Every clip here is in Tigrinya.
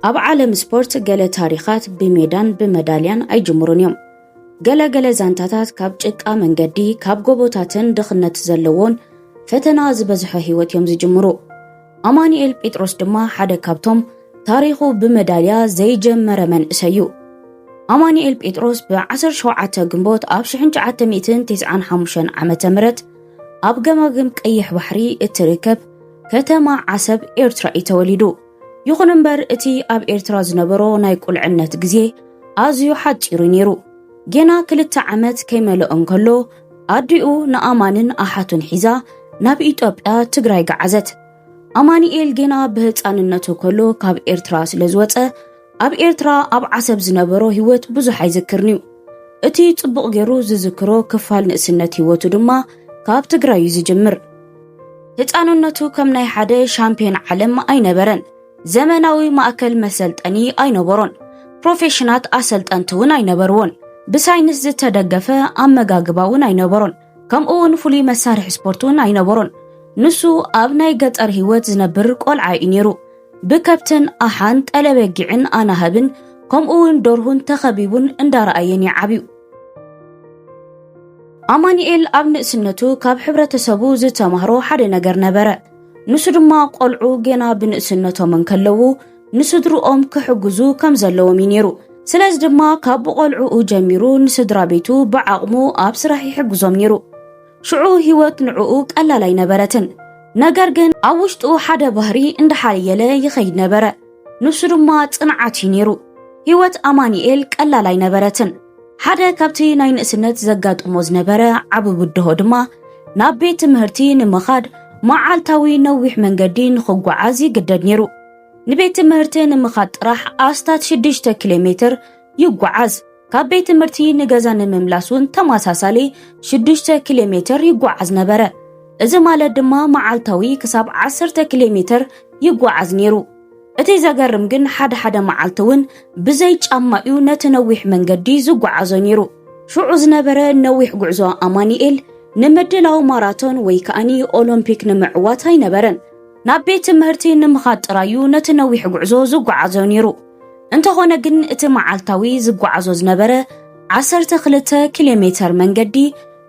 ኣብ ዓለም ስፖርት ገለ ታሪኻት ብሜዳን ብመዳልያን ኣይጅምሩን እዮም። ገለ ዛንታታት ካብ ጭቃ መንገዲ ካብ ጎቦታትን ድኽነት ዘለዎን ፈተና ዝበዝሖ ህይወት እዮም ዝጅምሩ። ኣማኒኤል ጴጥሮስ ድማ ሓደ ካብቶም ታሪኹ ብመዳልያ ዘይጀመረ መንእሰይ እዩ። ኣማኒኤል ጴጥሮስ ብ17 ግንቦት ኣብ 1995 ዓመተ ምህረት ኣብ ገማግም ቀይሕ ባሕሪ እትርከብ ከተማ ዓሰብ ኤርትራ ተወሊዱ። ይኹን እምበር እቲ ኣብ ኤርትራ ዝነበሮ ናይ ቁልዕነት ግዜ ኣዝዩ ሓፂሩ ነይሩ። ገና 2 ዓመት ከይመልኦም ከሎ ኣዲኡ ንኣማንን ኣሓቱን ሒዛ ናብ ኢትዮጵያ ትግራይ ገዓዘት። ኣማኒኤል ገና ብህፃንነቱ ከሎ ካብ ኤርትራ ስለዝወፀ ኣብ ኤርትራ ኣብ ዓሰብ ዝነበሮ ህይወት ብዙሕ ኣይዝክርን እዩ። እቲ ጽቡቕ ገይሩ ዝዝክሮ ክፋል ንእስነት ህይወቱ ድማ ካብ ትግራይ ዝጅምር። ህፃንነቱ ከም ናይ ሓደ ሻምፒዮን ዓለም ኣይነበረን። ዘመናዊ ማእከል መሰልጠኒ ኣይነበሮን። ፕሮፌሽናት ኣሰልጠንቲ እውን ኣይነበርዎን። ብሳይንስ ዝተደገፈ ኣመጋግባ እውን ኣይነበሮን። ከምኡውን ፍሉይ መሳርሒ ስፖርት እውን ኣይነበሮን። ንሱ ኣብ ናይ ገጠር ህይወት ዝነብር ቆልዓ እዩ ነይሩ። ብከብትን ኣሓን ጠለበጊዕን ኣናህብን ከምኡውን ደርሁን ተኸቢቡን እንዳረኣየን ይዓብዩ። ኣማኒኤል ኣብ ንእስነቱ ካብ ሕብረተሰቡ ዝተማህሮ ሓደ ነገር ነበረ። ንሱ ድማ ቆልዑ ገና ብንእስነቶም እንከለዉ ንስድርኦም ክሕግዙ ከም ዘለዎም ነይሩ። ስለዚ ድማ ካብ ቆልዑኡ ጀሚሩ ንስድራ ቤቱ ብዓቕሙ ኣብ ስራሕ ይሕግዞም ነይሩ። ሽዑ ህይወት ንዕኡ ቀላል ኣይነበረትን። ነገር ግን ኣብ ውሽጡ ሓደ ባህሪ እንዳሓየለ ይኸይድ ነበረ። ንሱ ድማ ጽንዓት ነይሩ። ህይወት ኣማኒኤል ቀላል ኣይነበረትን። ሓደ ካብቲ ናይ ንእስነት ዘጋጥሞ ዝነበረ ዓብብድሆ ድማ ናብ ቤት ትምህርቲ ንምኻድ መዓልታዊ ነዊሕ መንገዲ ንኽጓዓዝ ይግደድ ነይሩ። ንቤት ትምህርቲ ንምኻድ ጥራሕ ኣስታት 6 ኪሎ ሜትር ይጓዓዝ። ካብ ቤት ትምህርቲ ንገዛ ንምምላስ እውን ተመሳሳሊ 6 ኪሎ ሜትር ይጓዓዝ ነበረ። እዚ ማለት ድማ መዓልታዊ ክሳብ 10 ኪሎ ሜትር ይጓዓዝ ነይሩ። እቲ ዘገርም ግን ሓደ መዓልቲ እውን ብዘይ ጫማኡ ነቲ ነዊሕ መንገዲ ዝጓዓዞ ነይሩ። ሽዑ ዝነበረ ነዊሕ ጉዕዞ ኣማኒኤል ንምድላው ማራቶን ወይ ከኣኒ ኦሎምፒክ ንምዕዋት ኣይነበረን። ናብ ቤት ትምህርቲ ንምኻድ ጥራዩ ነቲ ነዊሕ ጉዕዞ ዝጓዓዞ ነይሩ። እንተኾነ ግን እቲ መዓልታዊ ዝጓዓዞ ዝነበረ 12 ኪሎ ሜትር መንገዲ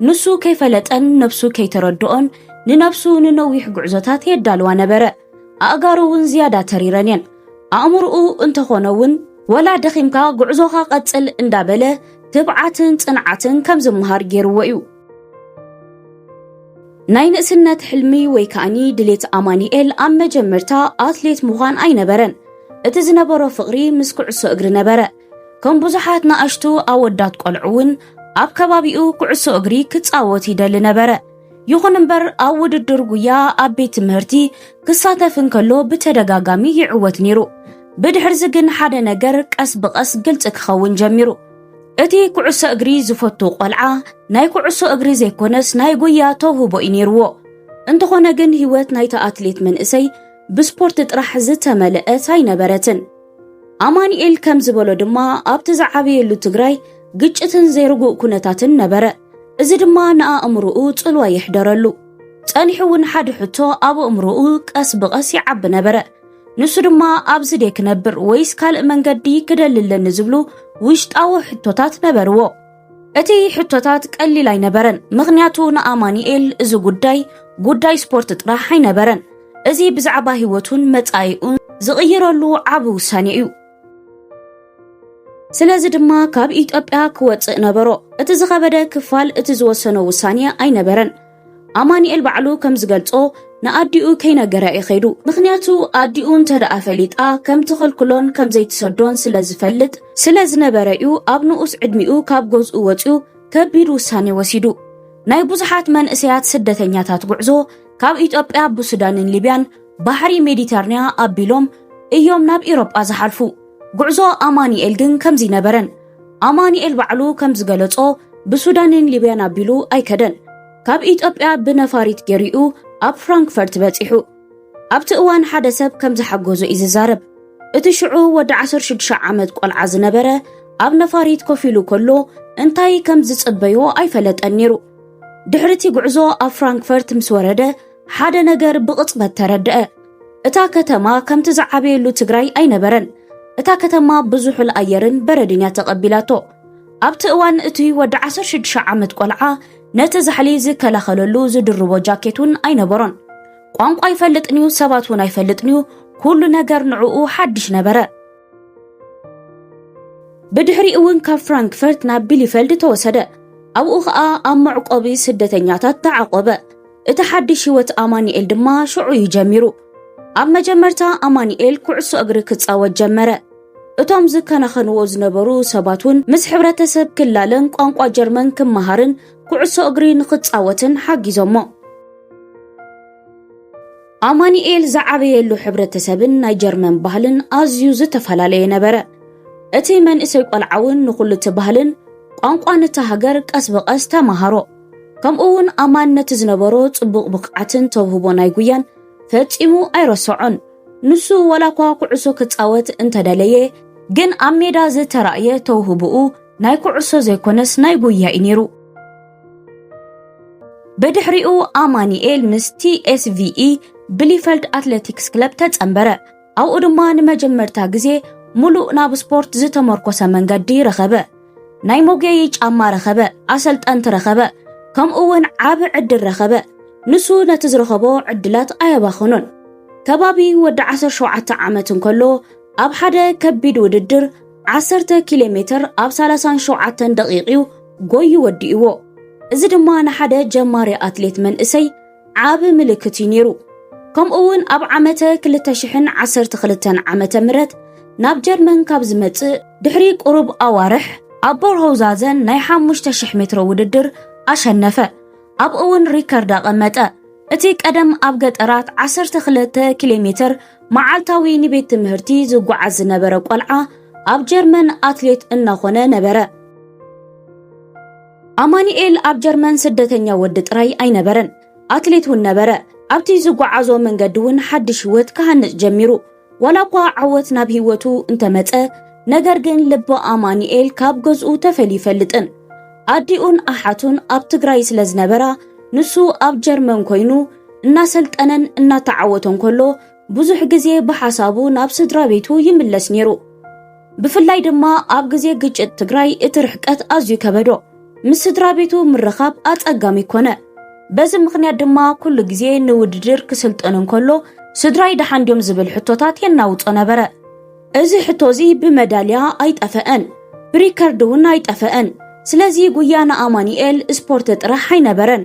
ንሱ ከይፈለጠን ነብሱ ከይተረድኦን ንነብሱ ንነዊሕ ጉዕዞታት የዳልዋ ነበረ። ኣእጋሩ እውን ዝያዳ ተሪረን እየን። ኣእምርኡ እንተኾነውን ወላ ደኺምካ ጉዕዞኻ ቀጽል እንዳበለ ትብዓትን ጽንዓትን ከም ዝምሃር ገይርዎ እዩ። ናይ ንእስነት ሕልሚ ወይ ከኣኒ ድሌት ኣማኒኤል ኣብ መጀመርታ ኣትሌት ምዃን ኣይነበረን። እቲ ዝነበሮ ፍቕሪ ምስ ኩዕሶ እግሪ ነበረ። ከም ብዙሓት ንኣሽቱ ኣወዳት ቆልዑ እውን ኣብ ከባቢኡ ኩዕሶ እግሪ ክጻወት ይደሊ ነበረ። ይኹን እምበር ኣብ ውድድር ጉያ ኣብ ቤት ትምህርቲ ክሳተፍ እንከሎ ብተደጋጋሚ ይዕወት ነይሩ። ብድሕሪዚ ግን ሓደ ነገር ቀስ ብቐስ ግልጽ ክኸውን ጀሚሩ። እቲ ኩዕሶ እግሪ ዝፈቱ ቆልዓ ናይ ኩዕሶ እግሪ ዘይኮነስ ናይ ጉያ ተውህቦ እዩ ነይርዎ። እንተኾነ ግን ህይወት ናይቲ ኣትሌት መንእሰይ ብስፖርት ጥራሕ ዝተመልአት ኣይነበረትን። ኣማኒኤል ከም ዝበሎ ድማ ኣብቲ ዝዓበየሉ ትግራይ ግጭትን ዘይርጉእ ኩነታትን ነበረ። እዚ ድማ ንኣእምርኡ ጽልዋ ይሕደረሉ። ጸኒሑ እውን ሓደ ሕቶ ኣብ ኣእምርኡ ቀስ ብቐስ ይዓቢ ነበረ። ንሱ ድማ ኣብዚ ደ ክነብር ወይስ ካልእ መንገዲ ክደልለኒ ዝብሉ ውሽጣዊ ሕቶታት ነበርዎ። እቲ ሕቶታት ቀሊል ኣይነበረን። ምኽንያቱ ንኣማኒኤል እዚ ጉዳይ ስፖርት ጥራሕ ኣይነበረን። እዚ ብዛዕባ ህይወቱን መጻኢኡን ዝቕይረሉ ዓብ ውሳኔ እዩ። ስለዚ ድማ ካብ ኢትዮጵያ ክወፅእ ነበሮ። እቲ ዝኸበደ ክፋል እቲ ዝወሰነ ውሳኔ ኣይነበረን። ኣማኒኤል ባዕሉ ከም ዝገልጾ ንኣዲኡ ከይነገረ ይኸይዱ። ምኽንያቱ ኣዲኡ እንተደኣ ፈሊጣ ከም ትኽልክሎን ከም ዘይትሰዶን ስለዝፈልጥ ስለዝነበረ እዩ ኣብ ንኡስ ዕድሚኡ ካብ ገዝኡ ወፂኡ ከቢድ ውሳኔ ወሲዱ። ናይ ብዙሓት መንእሰያት ስደተኛታት ጉዕዞ ካብ ኢትዮጵያ ብሱዳንን ሊብያን ባሕሪ ሜዲተርንያ ኣቢሎም እዮም ናብ ኢሮጳ ዝሓልፉ። ጉዕዞ ኣማኒኤል ግን ከምዚ ነበረን። ኣማኒኤል ባዕሉ ከም ዝገለጾ ብሱዳንን ሊብያን ኣቢሉ ኣይከደን። ካብ ኢትዮጵያ ብነፋሪት ገሪኡ ኣብ ፍራንክፈርት በፂሑ። ኣብቲ እዋን ሓደ ሰብ ከም ዝሓገዞ እዩ ዝዛረብ። እቲ ሽዑ ወዲ 16 ዓመት ቆልዓ ዝነበረ ኣብ ነፋሪት ኮፍ ኢሉ ከሎ እንታይ ከም ዝጽበዮ ኣይፈለጠን ነይሩ። ድሕርቲ ጉዕዞ ኣብ ፍራንክፈርት ምስ ወረደ ሓደ ነገር ብቕጽበት ተረድአ። እታ ከተማ ከምቲ ዝዓበየሉ ትግራይ ኣይነበረን። እታ ከተማ ብዙሑል ኣየርን በረድን ተቐቢላቶ ኣብቲ እዋን እቲ ወዲ 16 ዓመት ቆልዓ ነቲ ዛሕሊ ዝከላኸለሉ ዝድርቦ ጃኬቱን ኣይነበሮን ቋንቋ ይፈልጥንዩ ሰባት እውን ኣይፈልጥንዩ ኩሉ ነገር ንዕኡ ሓድሽ ነበረ ብድሕሪ እውን ካብ ፍራንክፈርት ናብ ቢሊፈልድ ተወሰደ ኣብኡ ከዓ ኣብ መዕቆቢ ስደተኛታት ተዓቆበ እቲ ሓድሽ ህይወት ኣማኒኤል ድማ ሽዑ ይጀሚሩ ኣብ መጀመርታ ኣማኒኤል ኩዕሶ እግሪ ክጻወት ጀመረ እቶም ዝከናኸንዎ ዝነበሩ ሰባቱን ምስ ሕብረተሰብ ክላለን ቋንቋ ጀርመን ክመሃርን ኩዕሶ እግሪ ንኽጻወትን ሓጊዞሞ ኣማኒኤል ዝዓበየሉ ሕብረተሰብን ናይ ጀርመን ባህልን ኣዝዩ ዝተፈላለየ ነበረ እቲ መንእሰይ ቆልዓውን ንኹሉ ባህልን ቋንቋ ነታ ሃገር ቀስ በቐስ ተማሃሮ ከምኡውን ኣማንነት ዝነበሮ ጽቡቕ ብቕዓትን ተውህቦ ናይ ጉያን ፈጺሙ ኣይረስዖን ንሱ ወላኳ ኩዕሶ ክጻወት እንተደለየ ግን ኣብ ሜዳ ዝተራእየ ተውህብኡ ናይ ኩዕሶ ዘይኮነስ ናይ ጉያ እዩ ነይሩ በድሕሪኡ ኣማኒኤል ምስ TSVE ብሊፈልድ ኣትሌቲክስ ክለብ ተጸንበረ ኣብኡ ድማ ንመጀመርታ ግዜ ሙሉእ ናብ ስፖርት ዝተመርኮሰ መንገዲ ረኸበ ናይ ሞጌይ ጫማ ረኸበ ኣሰልጠንቲ ረኸበ ከምኡውን ዓብ ዕድል ረኸበ ንሱ ነቲ ዝረኸቦ ዕድላት ኣየባኽኑን ከባቢ ወዲ 17 ዓመት እንከሎ ኣብ ሓደ ከቢድ ውድድር 10 ኪሎ ሜትር ኣብ 37 ደቂቕ ጎይ ወዲእዎ እዚ ድማ ንሓደ ጀማሪ ኣትሌት መንእሰይ ዓብ ምልክት ነይሩ ከምኡውን ኣብ ዓመተ 2012 ዓመተ ምህረት ናብ ጀርመን ካብ ዝመጽእ ድሕሪ ቁሩብ ኣዋርሕ ኣብ ቦርሆውዛዘን ናይ 5000 ሜትሮ ውድድር ኣሸነፈ ኣብ እውን ሪከርድ ኣቐመጠ እቲ ቀደም ኣብ ገጠራት 12 ኪሎ ሜትር መዓልታዊ ንቤት ትምህርቲ ዝጓዓዝ ዝነበረ ቆልዓ ኣብ ጀርመን ኣትሌት እናኾነ ነበረ ኣማኒኤል ኣብ ጀርመን ስደተኛ ወዲ ጥራይ ኣይነበረን ኣትሌት እውን ነበረ ኣብቲ ዝጓዓዞ መንገዲ እውን ሓድሽ ህይወት ክሃንጽ ጀሚሩ ወላኳ ዓወት ናብ ህይወቱ እንተመጸ ነገር ግን ልቢ ኣማኒኤል ካብ ገዝኡ ተፈሊፈልጥን ኣዲኡን ኣሓቱን ኣብ ትግራይ ስለ ዝነበራ ንሱ ኣብ ጀርመን ኮይኑ እናሰልጠነን እናተዓወተን ከሎ ብዙሕ ግዜ ብሓሳቡ ናብ ስድራ ቤቱ ይምለስ ነይሩ ብፍላይ ድማ ኣብ ግዜ ግጭት ትግራይ እቲ ርሕቀት ኣዝዩ ከበዶ ምስ ስድራ ቤቱ ምርኻብ ኣጸጋሚ ኮነ በዚ ምኽንያት ድማ ኩሉ ግዜ ንውድድር ክስልጥን ከሎ ስድራይ ደሓንዲዮም ዝብል ሕቶታት የናውጾ ነበረ እዚ ሕቶዚ ብመዳልያ ኣይጠፈአን ብሪከርድ እውን ኣይጠፈአን ስለዚ ጉያና ኣማኒኤል ስፖርት ጥራሕ ኣይነበረን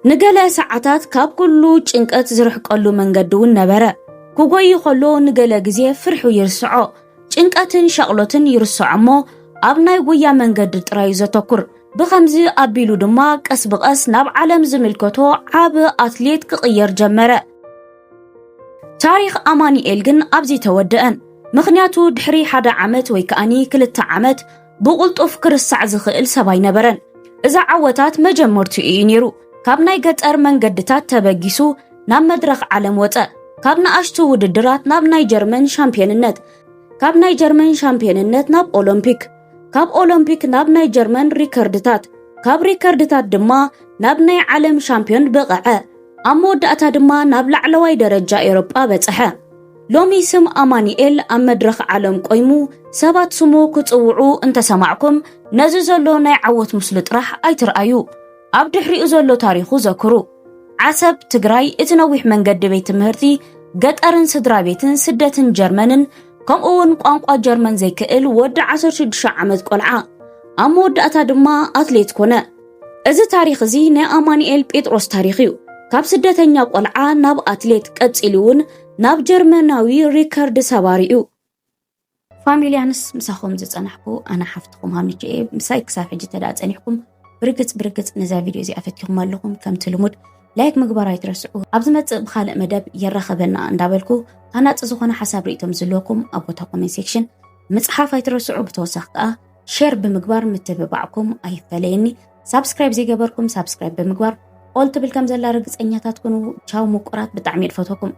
ንገለ ሰዓታት ካብ ኩሉ ጭንቀት ዝርሕቀሉ መንገዲ እውን ነበረ ክጎይ ከሎ ንገለ ግዜ ፍርሑ ይርስዖ ጭንቀትን ሸቕሎትን ይርስዖ እሞ ኣብ ናይ ጉያ መንገዲ ጥራይ ዘተኩር ብኸምዚ ኣቢሉ ድማ ቀስ ብቐስ ናብ ዓለም ዝምልከቶ ዓብ ኣትሌት ክቕየር ጀመረ ታሪኽ ኣማኒኤል ግን ኣብዚ ተወደአን ምኽንያቱ ድሕሪ 1 ዓመት ወይ ከኣኒ 2 ዓመት ብቁልጡፍ ክርሳዕ ዝኽእል ሰባይ ነበረን እዛ ዓወታት መጀመርቱ እዩ ነይሩ ካብ ናይ ገጠር መንገድታት ተበጊሱ ናብ መድረኽ ዓለም ወፀ ካብ ንኣሽቱ ውድድራት ናብ ናይ ጀርመን ሻምፒዮንነት ካብ ናይ ጀርመን ሻምፒዮንነት ናብ ኦሎምፒክ ካብ ኦሎምፒክ ናብ ናይ ጀርመን ሪከርድታት ካብ ሪከርድታት ድማ ናብ ናይ ዓለም ሻምፒዮን በቕዐ ኣብ መወዳእታ ድማ ናብ ላዕለዋይ ደረጃ ኤውሮጳ በጽሐ ሎሚ ስም ኣማኒኤል ኣብ መድረኽ ዓለም ቆይሙ ሰባት ስሙ ክጽውዑ እንተሰማዕኩም ነዚ ዘሎ ናይ ዓወት ምስሉ ጥራሕ ኣይትርአዩ ኣብ ድሕሪኡ ዘሎ ታሪኹ ዘክሩ ዓሰብ ትግራይ እቲ ነዊሕ መንገዲ ቤት ትምህርቲ ገጠርን ስድራ ቤትን ስደትን ጀርመንን ከምኡውን ቋንቋ ጀርመን ዘይክእል ወዲ 16 ዓመት ቆልዓ ኣብ መወዳእታ ድማ ኣትሌት ኮነ እዚ ታሪኽ እዚ ናይ ኣማኒኤል ጴጥሮስ ታሪኽ እዩ ካብ ስደተኛ ቆልዓ ናብ ኣትሌት ቀጺሉውን ናብ ጀርመናዊ ሪከርድ ሰባሪኡ ፋሚልያንስ ምሳኹም ዝጸናሕኩ ኣና ሓፍትኩም ሃምንቼ ምሳይ ክሳብ ሕጂ ተዳጸኒሕኩም ብርግጽ ነዛ ቪድዮ እዚ ኣፈትኩም ኣለኹም ከምቲ ልሙድ ላይክ ምግባር ኣይትረስዑ ኣብ ዝመጽእ ብኻልእ መደብ የራኸበና እንዳበልኩ ሃናጽ ዝኾነ ሓሳብ ርእቶም ዘለኩም ኣብ ቦታ ኮሜንት ሴክሽን ምጽሓፍ ኣይትረስዑ ብተወሳኺ ከዓ ሼር ብምግባር ምትብባዕኩም ኣይፈለየኒ ሳብስክራይብ ዘይገበርኩም ሳብስክራይብ ብምግባር ኦል ትብል ከም ዘላ ርግጸኛታት ኩኑ ቻው ሙቁራት ብጣዕሚ ይፈተኩም